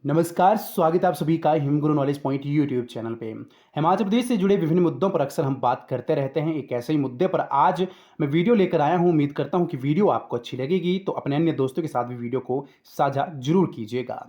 नमस्कार, स्वागत है आप सभी का हिमगुरु नॉलेज पॉइंट यूट्यूब चैनल पे। हिमाचल प्रदेश से जुड़े विभिन्न मुद्दों पर अक्सर हम बात करते रहते हैं। एक ऐसे ही मुद्दे पर आज मैं वीडियो लेकर आया हूँ। उम्मीद करता हूँ कि वीडियो आपको अच्छी लगेगी, तो अपने अन्य दोस्तों के साथ भी वीडियो को साझा जरूर कीजिएगा।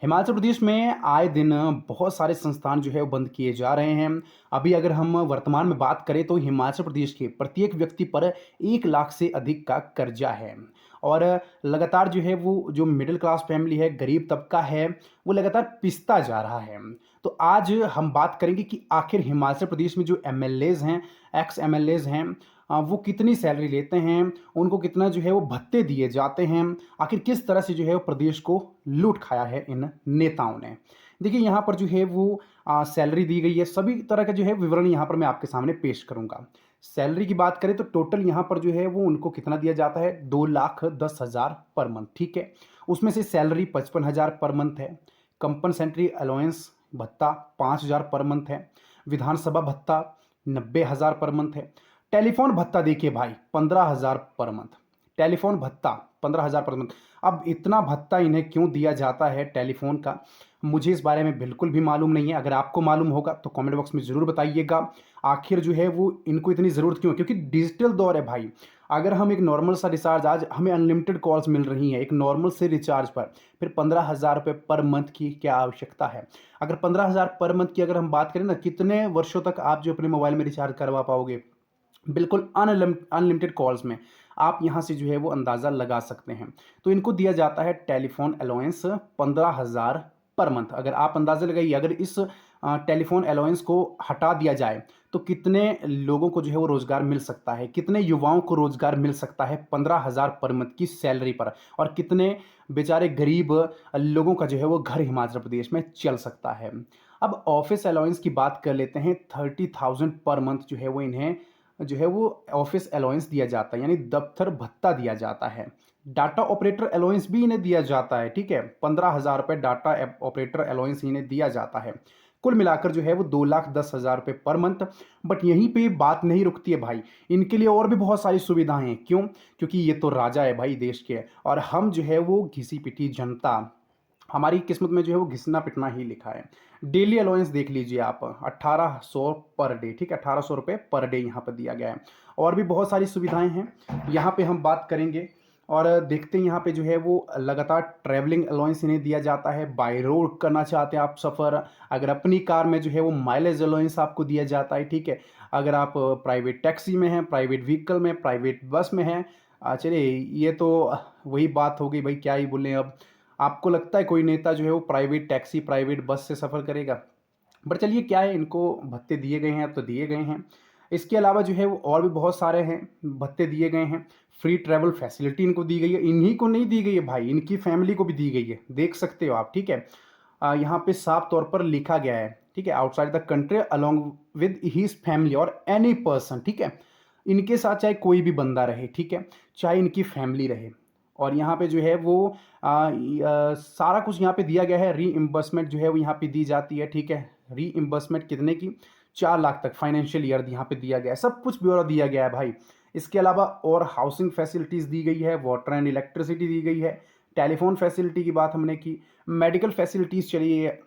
हिमाचल प्रदेश में आए दिन बहुत सारे संस्थान जो है वो बंद किए जा रहे हैं। अभी अगर हम वर्तमान में बात करें तो हिमाचल प्रदेश के प्रत्येक व्यक्ति पर 1 लाख से अधिक का कर्जा है। और लगातार जो है वो जो मिडिल क्लास फैमिली है, गरीब तबका है, वो लगातार पिसता जा रहा है। तो आज हम बात करेंगे कि आखिर हिमाचल प्रदेश में जो एमएलएज़ हैं, एक्स एमएलएज़ हैं, वो कितनी सैलरी लेते हैं, उनको कितना जो है वो भत्ते दिए जाते हैं, आखिर किस तरह से जो है वो प्रदेश को लूट खाया है इन नेताओं ने। देखिए यहाँ पर जो है वो सैलरी दी गई है, सभी तरह का जो है विवरण यहाँ पर मैं आपके सामने पेश करूँगा। सैलरी की बात करें तो टोटल यहाँ पर जो है वो उनको कितना दिया जाता है, 2,10,000 पर मंथ, ठीक है। उसमें से सैलरी 55,000 पर मंथ है। कंपनसेंट्री अलाउंस भत्ता 5,000 पर मंथ है। विधानसभा भत्ता 90,000 पर मंथ है। टेलीफोन भत्ता देखिए भाई 15,000 पर मंथ। टेलीफोन भत्ता 15,000 पर मंथ। अब इतना भत्ता इन्हें क्यों दिया जाता है टेलीफोन का, मुझे इस बारे में बिल्कुल भी मालूम नहीं है। अगर आपको मालूम होगा तो कमेंट बॉक्स में ज़रूर बताइएगा। आखिर जो है वो इनको इतनी ज़रूरत क्यों है? क्योंकि डिजिटल दौर है भाई। अगर हम एक नॉर्मल सा रिचार्ज, आज हमें अनलिमिटेड कॉल्स मिल रही हैं एक नॉर्मल से रिचार्ज पर, फिर 15,000 रुपये पर मंथ की क्या आवश्यकता है? अगर 15,000 पर मंथ की अगर हम बात करें ना, कितने वर्षों तक आप जो अपने मोबाइल में रिचार्ज करवा पाओगे? बिल्कुल अनलिमिटेड कॉल्स में आप यहाँ से जो है वो अंदाज़ा लगा सकते हैं। तो इनको दिया जाता है टेलीफोन अलाउंस 15,000 पर मंथ। अगर आप अंदाज़ा लगाइए, अगर इस टेलीफोन अलाउंस को हटा दिया जाए तो कितने लोगों को जो है वो रोज़गार मिल सकता है, कितने युवाओं को रोज़गार मिल सकता है 15,000 पर मंथ की सैलरी पर, और कितने बेचारे गरीब लोगों का जो है वो घर हिमाचल प्रदेश में चल सकता है। अब ऑफिस अलाउंस की बात कर लेते हैं। 30,000 पर मंथ जो है वो इन्हें जो है वो ऑफिस अलाउंस दिया जाता है, यानी दफ्तर भत्ता दिया जाता है। डाटा ऑपरेटर अलाउंस भी इन्हें दिया जाता है, ठीक है। 15,000 रुपये डाटा ऑपरेटर अलाउंस इन्हें दिया जाता है। कुल मिलाकर जो है वो 2,10,000 रुपये पर मंथ। बट यहीं पे बात नहीं रुकती है भाई, इनके लिए और भी बहुत सारी सुविधाएं हैं। क्यों? क्योंकि ये तो राजा है भाई देश के, और हम जो है वो घिसी पिटी जनता, हमारी किस्मत में जो है वो घिसना पिटना ही लिखा है। डेली अलाउंस देख लीजिए आप, 1800 पर डे, ठीक है। 1800 रुपये पर डे यहाँ पर दिया गया है। और भी बहुत सारी सुविधाएं हैं, यहाँ पे हम बात करेंगे। और देखते हैं यहाँ पे जो है वो लगातार ट्रैवलिंग अलाउंस इन्हें दिया जाता है। बाय रोड करना चाहते हैं आप सफ़र, अगर अपनी कार में जो है वो माइलेज अलाउंस आपको दिया जाता है, ठीक है। अगर आप प्राइवेट टैक्सी में हैं, प्राइवेट व्हीकल में, प्राइवेट बस में हैं, चलिए ये तो वही बात हो गई भाई, क्या ही बोलें अब। आपको लगता है कोई नेता जो है वो प्राइवेट टैक्सी, प्राइवेट बस से सफ़र करेगा? बट चलिए क्या है, इनको भत्ते दिए गए हैं, अब तो दिए गए हैं। इसके अलावा जो है वो और भी बहुत सारे हैं, भत्ते दिए गए हैं। फ्री ट्रैवल फैसिलिटी इनको दी गई है। इन्हीं को नहीं दी गई है भाई, इनकी फैमिली को भी दी गई है, देख सकते हो आप, ठीक है। यहाँ पे साफ तौर पर लिखा गया है, ठीक है, outside the country along with his family और एनी पर्सन, ठीक है। इनके साथ चाहे कोई भी बंदा रहे, ठीक है, चाहे इनकी फैमिली रहे। और यहाँ पे जो है वो सारा कुछ यहाँ पे दिया गया है। रीइंबर्समेंट जो है वो यहाँ पे दी जाती है, ठीक है। रीइंबर्समेंट कितने की? 4 लाख तक फाइनेंशियल ईयर यहाँ पे दिया गया है, सब कुछ ब्यौरा दिया गया है भाई। इसके अलावा और हाउसिंग फैसिलिटीज़ दी गई है, वाटर एंड इलेक्ट्रिसिटी दी गई है, टेलीफोन फैसिलिटी की बात हमने की, मेडिकल फैसिलिटीज़ चलिए,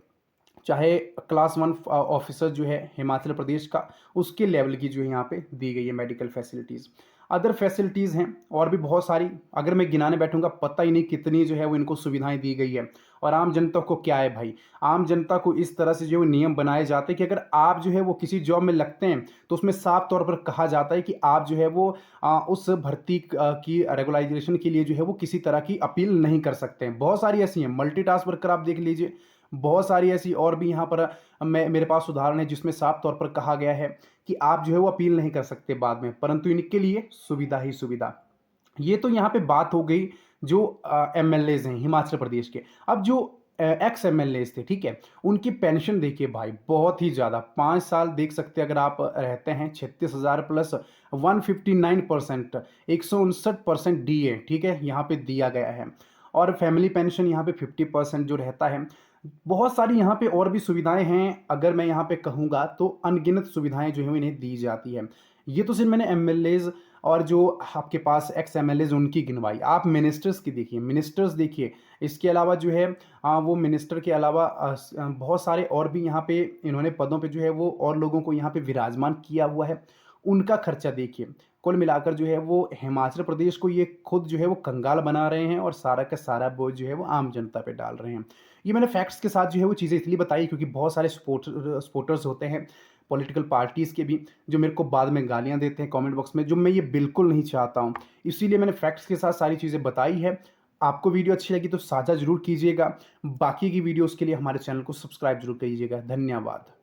चाहे क्लास 1 ऑफिसर जो है हिमाचल प्रदेश का, उसके लेवल की जो है यहाँ पे दी गई है मेडिकल फैसिलिटीज़। अदर फैसिलिटीज़ हैं और भी बहुत सारी, अगर मैं गिनाने बैठूंगा पता ही नहीं कितनी जो है वो इनको सुविधाएं दी गई है। और आम जनता को क्या है भाई, आम जनता को इस तरह से जो नियम बनाए जाते हैं कि अगर आप जो है वो किसी जॉब में लगते हैं तो उसमें साफ तौर पर कहा जाता है कि आप जो है वो उस भर्ती की रेगुलाइजेशन के लिए जो है वो किसी तरह की अपील नहीं कर सकते हैं। बहुत सारी ऐसी हैं, मल्टीटास्क वर्कर आप देख लीजिए, बहुत सारी ऐसी और भी यहाँ पर मैं मेरे पास उदाहरण है जिसमें साफ तौर पर कहा गया है कि आप जो है वो अपील नहीं कर सकते बाद में, परंतु इनके लिए सुविधा ही सुविधा। ये तो यहाँ पे बात हो गई जो एमएलएज हैं हिमाचल प्रदेश के। अब जो एक्स एमएलएज थे, ठीक है, उनकी पेंशन देखिए भाई बहुत ही ज़्यादा, 5 साल देख सकते हैं अगर आप रहते हैं, 36,000 प्लस 159%, 159% डी ए, ठीक है, यहाँ पे दिया गया है। और फैमिली पेंशन यहाँ पे 50% जो रहता है। बहुत सारी यहाँ पे और भी सुविधाएं हैं, अगर मैं यहाँ पे कहूँगा तो अनगिनत सुविधाएं जो है इन्हें दी जाती है। ये तो सिर्फ मैंने एमएलएज और जो आपके पास एक्स एमएलएज उनकी गिनवाई। आप मिनिस्टर्स की देखिए, मिनिस्टर्स देखिए, इसके अलावा जो है वो मिनिस्टर के अलावा बहुत सारे और भी यहाँ पे इन्होंने पदों पे जो है वो और लोगों को यहाँ पे विराजमान किया हुआ है। उनका खर्चा देखिए, कुल मिलाकर जो है वो हिमाचल प्रदेश को ये खुद जो है वो कंगाल बना रहे हैं और सारा का सारा बोझ जो है वो आम जनता पे डाल रहे हैं। ये मैंने फैक्ट्स के साथ जो है वो चीज़ें इसलिए बताई क्योंकि बहुत सारे सपोर्टर्स होते हैं पॉलिटिकल पार्टीज़ के भी, जो मेरे को बाद में गालियाँ देते हैं कमेंट बॉक्स में, जो मैं ये बिल्कुल नहीं चाहता हूँ। इसीलिए मैंने फैक्ट्स के साथ सारी चीज़ें बताई है। आपको वीडियो अच्छी लगी तो साझा ज़रूर कीजिएगा। बाकी की वीडियोज़ के लिए हमारे चैनल को सब्सक्राइब ज़रूर कीजिएगा। धन्यवाद।